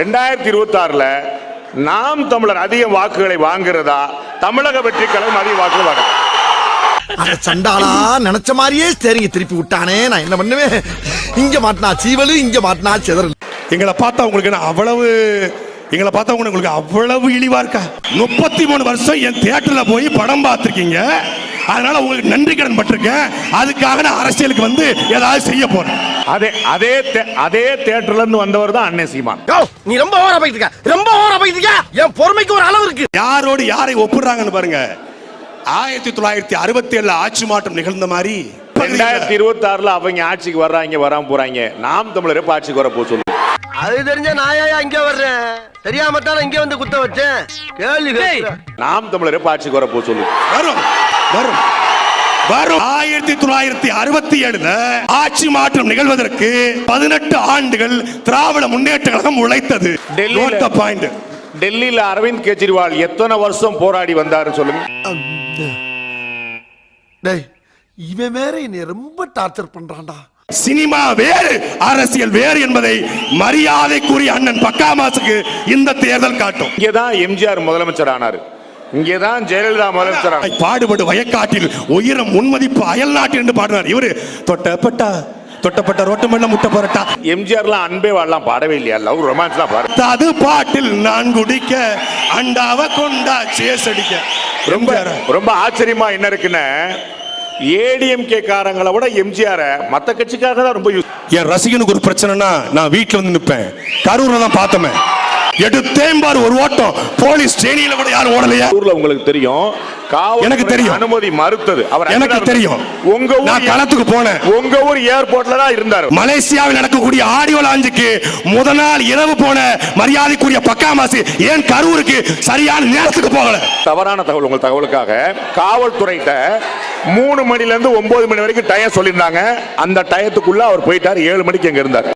2026 நாம் தமிழர் அதிக வாக்குகளை வாங்குறதா, தமிழக வெற்றி கழகம் அதிக வாக்குகள் வாங்க? சண்டாளா நினைச்ச மாதிரியே சரிங்க திருப்பி விட்டானே, நான் என்ன பண்ணுவேன்? இங்க மாட்டினா சீவலு, இங்க மாட்டினா செதறல். எங்களை பார்த்தா உங்களுக்கு அவ்வளவு இழிவா இருக்கா? 33 வருஷம் என் தியேட்டர்ல போய் படம் பார்த்திருக்கீங்க, அதனால உங்களுக்கு நன்றி கடன் பட்டிருக்கேன். அதுக்காக நான் அரசியலுக்கு வந்து ஏதாவது செய்ய போறேன். அதே தியேட்டர்ல இருந்து வந்தவர் தான் அண்ணன் சீமான். நீ ரொம்ப ஓவரா போயிட்டு என் பொறுமைக்கு ஒரு அளவு இருக்கு. யாரோடு யாரை ஒப்பிடுறாங்கன்னு பாருங்க. 1967 ஆட்சி மாற்றம் நிகழ்ந்த மாதிரி 2026 அவங்க ஆட்சிக்கு வர்றாங்க, வராம போறாங்க. நாம் தமிழரே ஆட்சிக்கு வர போக சொல்லு. அது தெரிஞ்ச நாயா இங்க வர்றேன், தெரியாம தான் இங்க வந்து குத்த வச்சேன். கேள்வி நாம் தமிழரே ஆட்சிக்கு வர போக சொல்லு. வரும் 1967 ஆட்சி மாற்றம் நிகழ்வதற்கு 18 ஆண்டுகள் திராவிட முன்னேற்ற கழகம் உழைத்தது. டெல்லியில அரவிந்த் கெஜ்ரிவால் எத்தனை வருஷம் போராடி வந்தாரு சொல்லுங்க. இவன் வேற என்னை ரொம்ப டார்ச்சர் பண்றான்டா. சினிமா வேறு, அரசியல் வேறு என்பதை மரியாதைக்குரிய அண்ணன் பக்காமாசுக்கு இந்த தேர்தல் காட்டும். இங்கதான் எம்ஜிஆர் முதலமைச்சர் ஆனாரு, இங்கேதான் ஜெயலலிதா முதலமைச்சர். பாடுபடு வயக்காட்டில் உயரம் முன்மதிப்பு அயல் நாட்டில் என்று பாடினார். இவரு தொட்டப்பட்ட ரோட்டு மண்ண முட்டை போரட்டா. எம்ஜிஆர்லாம் அன்பே வாழலாம் பாடவே இல்லையா? லவ் ரொமான்ஸ்லாம் பாடு. அது பாட்டில் நான் குடிக்க அண்டாவ கொண்டா சேஸ் அடிக்க. ரொம்ப ஆச்சரியமா என்ன இருக்குன்னு, ஏடிஎம்கே காரங்களை விட எம்ஜிஆர் மத்த கட்சிக்காக தான் ரொம்ப யூஸ். என் ரசிகனுக்கு ஒரு பிரச்சனைனா நான் வீட்டுல வந்து நிப்பேன். கரூர்ல தான் பார்த்தமே, எடுத்தேம்பார் ஒரு ஓட்டம் போலீஸ் ஸ்டேஷன்ல கூட யாரும் ஓடலையா? ஊர்ல உங்களுக்கு தெரியும், எனக்கு தெரியும், அனுமதி மறுத்தது அவர். எனக்கு தெரியும், உங்க ஊர் நான் களத்துக்கு போனேன். உங்க ஊர் ஏர்போர்ட்ல தான் இருந்தாரு. மலேசியாவில் நடக்கக்கூடிய ஆடியோ லாஞ்சுக்கு முத நாள் இரவு போன மரியாதைக்குரிய பக்காமாசு ஏன் கரூருக்கு சரியான நேரத்துக்கு போகல? தவறான தகவல். உங்கள் தகவலுக்காக காவல்துறையிட்ட 3 மணில இருந்து 9 மணி வரைக்கும் டயம் சொல்லியிருந்தாங்க. அந்த டயத்துக்குள்ள அவர் போயிட்டார். 7 மணிக்கு அங்க இருந்தார்.